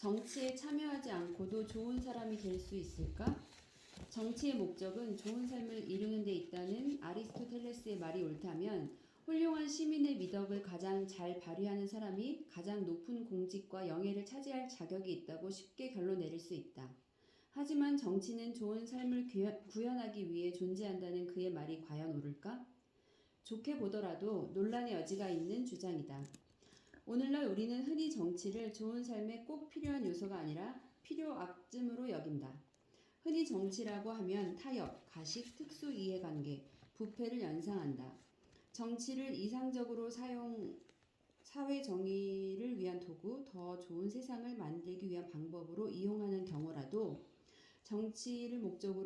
정치에 참여하지 않고도 좋은 사람이 될 수 있을까? 정치의 목적은 좋은 삶을 이루는 데 있다는 아리스토텔레스의 말이 옳다면 훌륭한 시민의 미덕을 가장 잘 발휘하는 사람이 가장 높은 공직과 영예를 차지할 자격이 있다고 쉽게 결론 내릴 수 있다. 하지만 정치는 좋은 삶을 구현하기 위해 존재한다는 그의 말이 과연 옳을까? 좋게 보더라도 논란의 여지가 있는 주장이다. 오늘날 우리는 흔히 정치를 좋은 삶에 꼭 필요한 요소가 아니라 필요악쯤으로 여긴다. 흔히 정치라고 하면 타협, 가식, 특수 이해관계, 부패를 연상한다. 정치를 이상적으로 사회 정의를 위한 도구, 더 좋은 세상을 만들기 위한 방법으로 이용하는 경우라도 정치를 목적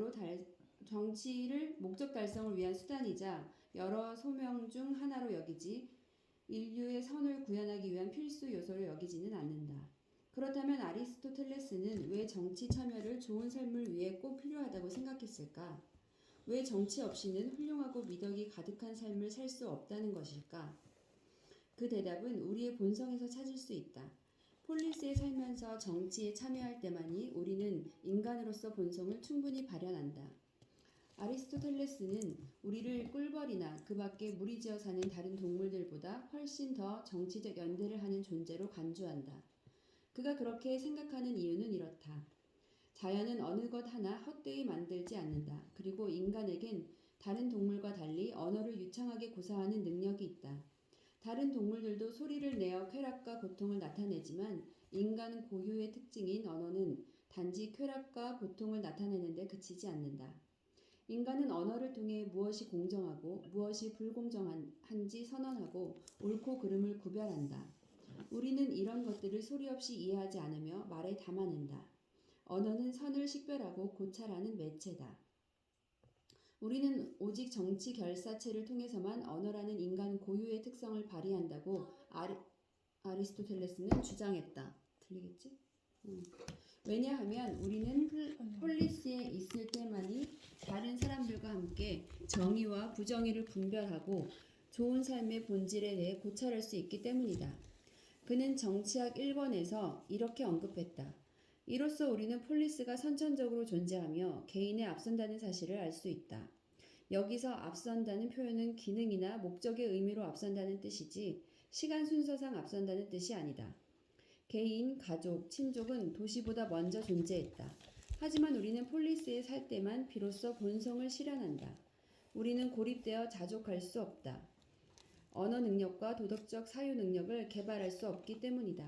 달성을 위한 수단이자 여러 소명 중 하나로 여기지 인류의 선을 구현하기 위한 필수 요소로 여기지는 않는다. 그렇다면 아리스토텔레스는 왜 정치 참여를 좋은 삶을 위해 꼭 필요하다고 생각했을까? 왜 정치 없이는 훌륭하고 미덕이 가득한 삶을 살 수 없다는 것일까? 그 대답은 우리의 본성에서 찾을 수 있다. 폴리스에 살면서 정치에 참여할 때만이 우리는 인간으로서 본성을 충분히 발현한다. 아리스토텔레스는 우리를 꿀벌이나 그 밖에 무리지어 사는 다른 동물들보다 훨씬 더 정치적 연대를 하는 존재로 간주한다. 그가 그렇게 생각하는 이유는 이렇다. 자연은 어느 것 하나 헛되이 만들지 않는다. 그리고 인간에겐 다른 동물과 달리 언어를 유창하게 구사하는 능력이 있다. 다른 동물들도 소리를 내어 쾌락과 고통을 나타내지만 인간 고유의 특징인 언어는 단지 쾌락과 고통을 나타내는 데 그치지 않는다. 인간은 언어를 통해 무엇이 공정하고 무엇이 불공정한지 선언하고 옳고 그름을 구별한다. 우리는 이런 것들을 소리 없이 이해하지 않으며 말에 담아낸다. 언어는 선을 식별하고 고찰하는 매체다. 우리는 오직 정치 결사체를 통해서만 언어라는 인간 고유의 특성을 발휘한다고 아리스토텔레스는 주장했다. 들리겠지? 왜냐하면 우리는 폴리스에 있을 때만이 다른 사람들과 함께 정의와 부정의를 분별하고 좋은 삶의 본질에 대해 고찰할 수 있기 때문이다. 그는 정치학 1권에서 이렇게 언급했다. 이로써 우리는 폴리스가 선천적으로 존재하며 개인에 앞선다는 사실을 알 수 있다. 여기서 앞선다는 표현은 기능이나 목적의 의미로 앞선다는 뜻이지 시간 순서상 앞선다는 뜻이 아니다. 개인, 가족, 친족은 도시보다 먼저 존재했다. 하지만 우리는 폴리스에 살 때만 비로소 본성을 실현한다. 우리는 고립되어 자족할 수 없다. 언어 능력과 도덕적 사유 능력을 개발할 수 없기 때문이다.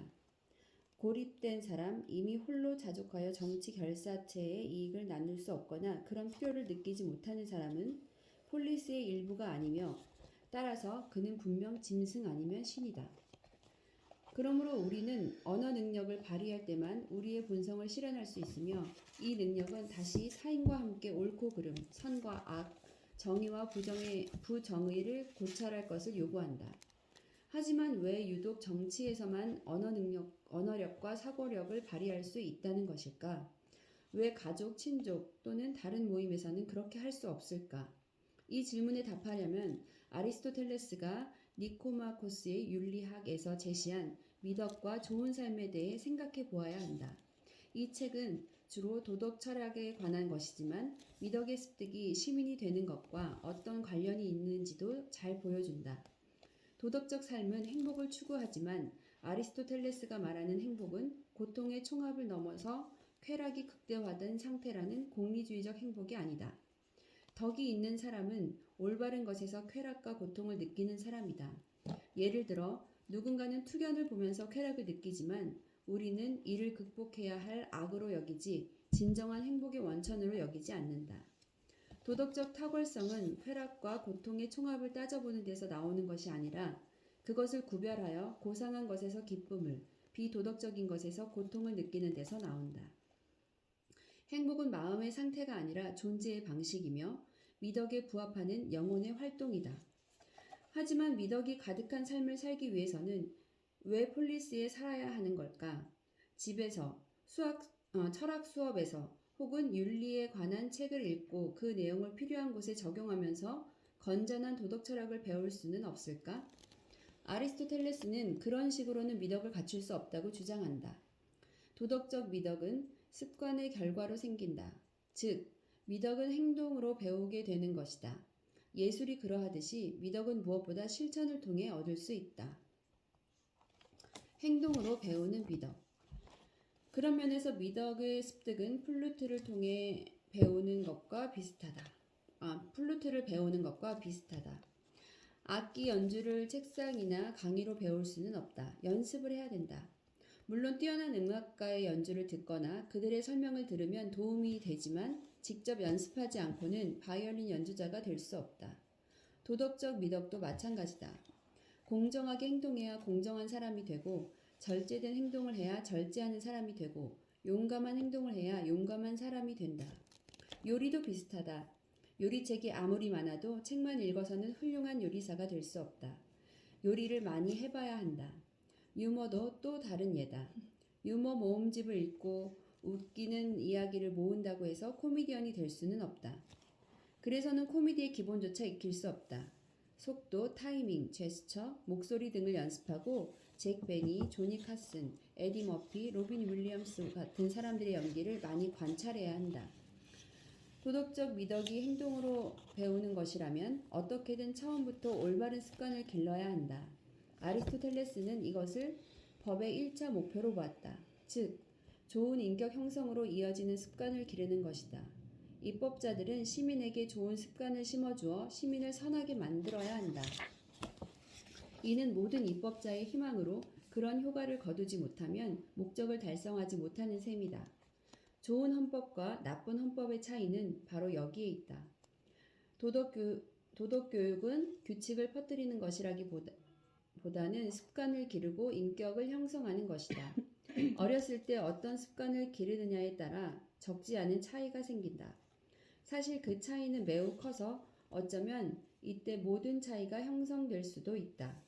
고립된 사람, 이미 홀로 자족하여 정치 결사체의 이익을 나눌 수 없거나 그런 필요를 느끼지 못하는 사람은 폴리스의 일부가 아니며 따라서 그는 분명 짐승 아니면 신이다. 그러므로 우리는 언어 능력을 발휘할 때만 우리의 본성을 실현할 수 있으며 이 능력은 다시 타인과 함께 옳고 그름, 선과 악, 정의와 부정의를 고찰할 것을 요구한다. 하지만 왜 유독 정치에서만 언어력과 사고력을 발휘할 수 있다는 것일까? 왜 가족, 친족 또는 다른 모임에서는 그렇게 할 수 없을까? 이 질문에 답하려면 아리스토텔레스가 니코마코스의 윤리학에서 제시한 미덕과 좋은 삶에 대해 생각해 보아야 한다. 이 책은 주로 도덕 철학에 관한 것이지만 미덕의 습득이 시민이 되는 것과 어떤 관련이 있는지도 잘 보여준다. 도덕적 삶은 행복을 추구하지만 아리스토텔레스가 말하는 행복은 고통의 총합을 넘어서 쾌락이 극대화된 상태라는 공리주의적 행복이 아니다. 덕이 있는 사람은 올바른 것에서 쾌락과 고통을 느끼는 사람이다. 예를 들어 누군가는 투견을 보면서 쾌락을 느끼지만 우리는 이를 극복해야 할 악으로 여기지 진정한 행복의 원천으로 여기지 않는다. 도덕적 탁월성은 쾌락과 고통의 총합을 따져보는 데서 나오는 것이 아니라 그것을 구별하여 고상한 것에서 기쁨을, 비도덕적인 것에서 고통을 느끼는 데서 나온다. 행복은 마음의 상태가 아니라 존재의 방식이며 미덕에 부합하는 영혼의 활동이다. 하지만 미덕이 가득한 삶을 살기 위해서는 왜 폴리스에 살아야 하는 걸까? 집에서, 철학 수업에서 혹은 윤리에 관한 책을 읽고 그 내용을 필요한 곳에 적용하면서 건전한 도덕 철학을 배울 수는 없을까? 아리스토텔레스는 그런 식으로는 미덕을 갖출 수 없다고 주장한다. 도덕적 미덕은 습관의 결과로 생긴다. 즉, 미덕은 행동으로 배우게 되는 것이다. 예술이 그러하듯이 미덕은 무엇보다 실천을 통해 얻을 수 있다. 행동으로 배우는 미덕. 그런 면에서 미덕의 습득은 플루트를 통해 배우는 것과 비슷하다. 플루트를 배우는 것과 비슷하다. 악기 연주를 책상이나 강의로 배울 수는 없다. 연습을 해야 된다. 물론 뛰어난 음악가의 연주를 듣거나 그들의 설명을 들으면 도움이 되지만 직접 연습하지 않고는 바이올린 연주자가 될 수 없다. 도덕적 미덕도 마찬가지다. 공정하게 행동해야 공정한 사람이 되고 절제된 행동을 해야 절제하는 사람이 되고 용감한 행동을 해야 용감한 사람이 된다. 요리도 비슷하다. 요리책이 아무리 많아도 책만 읽어서는 훌륭한 요리사가 될 수 없다. 요리를 많이 해봐야 한다. 유머도 또 다른 예다. 유머 모음집을 읽고 웃기는 이야기를 모은다고 해서 코미디언이 될 수는 없다. 그래서는 코미디의 기본조차 익힐 수 없다. 속도, 타이밍, 제스처, 목소리 등을 연습하고 잭 베니, 조니 카슨, 에디 머피, 로빈 윌리엄스 같은 사람들의 연기를 많이 관찰해야 한다. 도덕적 미덕이 행동으로 배우는 것이라면 어떻게든 처음부터 올바른 습관을 길러야 한다. 아리스토텔레스는 이것을 법의 1차 목표로 보았다. 즉, 좋은 인격 형성으로 이어지는 습관을 기르는 것이다. 입법자들은 시민에게 좋은 습관을 심어주어 시민을 선하게 만들어야 한다. 이는 모든 입법자의 희망으로 그런 효과를 거두지 못하면 목적을 달성하지 못하는 셈이다. 좋은 헌법과 나쁜 헌법의 차이는 바로 여기에 있다. 도덕교육은 규칙을 퍼뜨리는 것이라기보다는 습관을 기르고 인격을 형성하는 것이다. 어렸을 때 어떤 습관을 기르느냐에 따라 적지 않은 차이가 생긴다. 사실 그 차이는 매우 커서 어쩌면 이때 모든 차이가 형성될 수도 있다.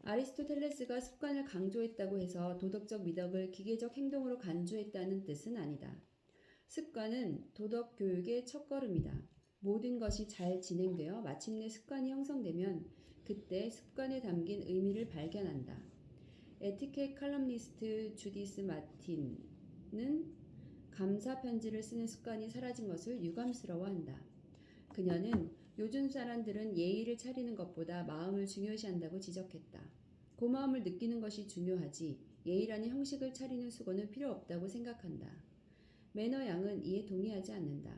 아리스토텔레스가 습관을 강조했다고 해서 도덕적 미덕을 기계적 행동으로 간주했다는 뜻은 아니다. 습관은 도덕 교육의 첫걸음이다. 모든 것이 잘 진행되어 마침내 습관이 형성되면 그때 습관에 담긴 의미를 발견한다. 에티켓 칼럼니스트 주디스 마틴은 감사 편지를 쓰는 습관이 사라진 것을 유감스러워한다. 그녀는 요즘 사람들은 예의를 차리는 것보다 마음을 중요시한다고 지적했다. 고마움을 느끼는 것이 중요하지 예의라는 형식을 차리는 수고는 필요 없다고 생각한다. 매너 양은 이에 동의하지 않는다.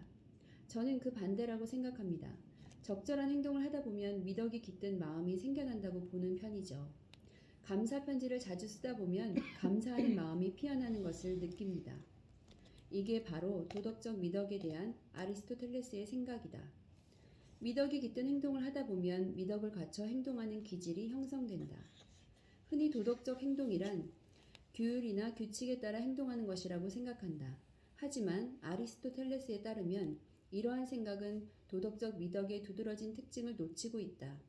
저는 그 반대라고 생각합니다. 적절한 행동을 하다 보면 미덕이 깃든 마음이 생겨난다고 보는 편이죠. 감사 편지를 자주 쓰다 보면 감사하는 마음이 피어나는 것을 느낍니다. 이게 바로 도덕적 미덕에 대한 아리스토텔레스의 생각이다. 미덕이 깃든 행동을 하다 보면 미덕을 갖춰 행동하는 기질이 형성된다. 흔히 도덕적 행동이란 규율이나 규칙에 따라 행동하는 것이라고 생각한다. 하지만 아리스토텔레스에 따르면 이러한 생각은 도덕적 미덕의 두드러진 특징을 놓치고 있다.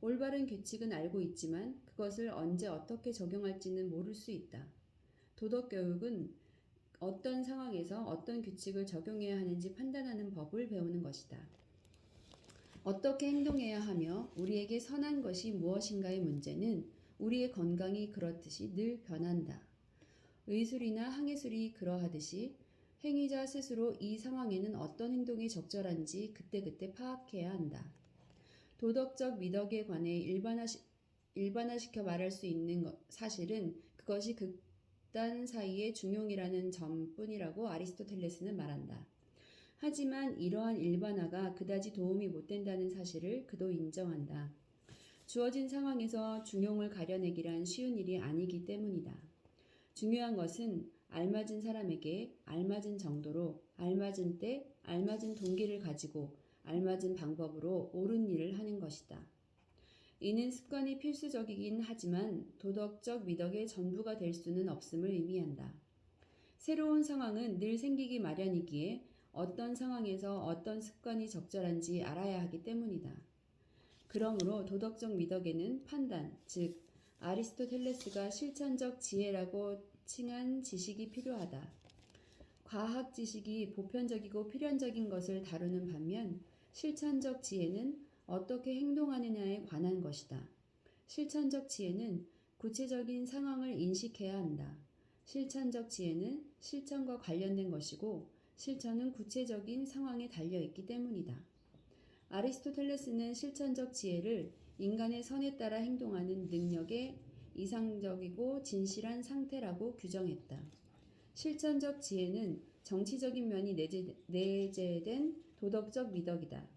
올바른 규칙은 알고 있지만 그것을 언제 어떻게 적용할지는 모를 수 있다. 도덕교육은 어떤 상황에서 어떤 규칙을 적용해야 하는지 판단하는 법을 배우는 것이다. 어떻게 행동해야 하며 우리에게 선한 것이 무엇인가의 문제는 우리의 건강이 그렇듯이 늘 변한다. 의술이나 항해술이 그러하듯이 행위자 스스로 이 상황에는 어떤 행동이 적절한지 그때그때 파악해야 한다. 도덕적 미덕에 관해 일반화시켜 말할 수 있는 사실은 그것이 극단 사이의 중용이라는 점뿐이라고 아리스토텔레스는 말한다. 하지만 이러한 일반화가 그다지 도움이 못 된다는 사실을 그도 인정한다. 주어진 상황에서 중용을 가려내기란 쉬운 일이 아니기 때문이다. 중요한 것은 알맞은 사람에게 알맞은 정도로 알맞은 때 알맞은 동기를 가지고 알맞은 방법으로 옳은 일을 하는 것이다. 이는 습관이 필수적이긴 하지만 도덕적 미덕의 전부가 될 수는 없음을 의미한다. 새로운 상황은 늘 생기기 마련이기에 어떤 상황에서 어떤 습관이 적절한지 알아야 하기 때문이다. 그러므로 도덕적 미덕에는 판단, 즉 아리스토텔레스가 실천적 지혜라고 칭한 지식이 필요하다. 과학 지식이 보편적이고 필연적인 것을 다루는 반면 실천적 지혜는 어떻게 행동하느냐에 관한 것이다. 실천적 지혜는 구체적인 상황을 인식해야 한다. 실천적 지혜는 실천과 관련된 것이고 실천은 구체적인 상황에 달려있기 때문이다. 아리스토텔레스는 실천적 지혜를 인간의 선에 따라 행동하는 능력의 이상적이고 진실한 상태라고 규정했다. 실천적 지혜는 정치적인 면이 내재된 도덕적 미덕이다.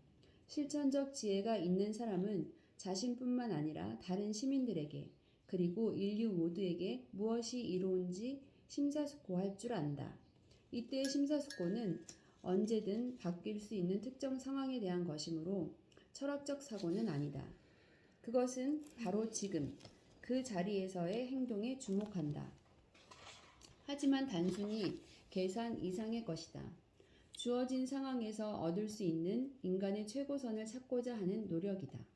실천적 지혜가 있는 사람은 자신뿐만 아니라 다른 시민들에게 그리고 인류 모두에게 무엇이 이로운지 심사숙고할 줄 안다. 이때의 심사숙고는 언제든 바뀔 수 있는 특정 상황에 대한 것이므로 철학적 사고는 아니다. 그것은 바로 지금 그 자리에서의 행동에 주목한다. 하지만 단순히 계산 이상의 것이다. 주어진 상황에서 얻을 수 있는 인간의 최고선을 찾고자 하는 노력이다.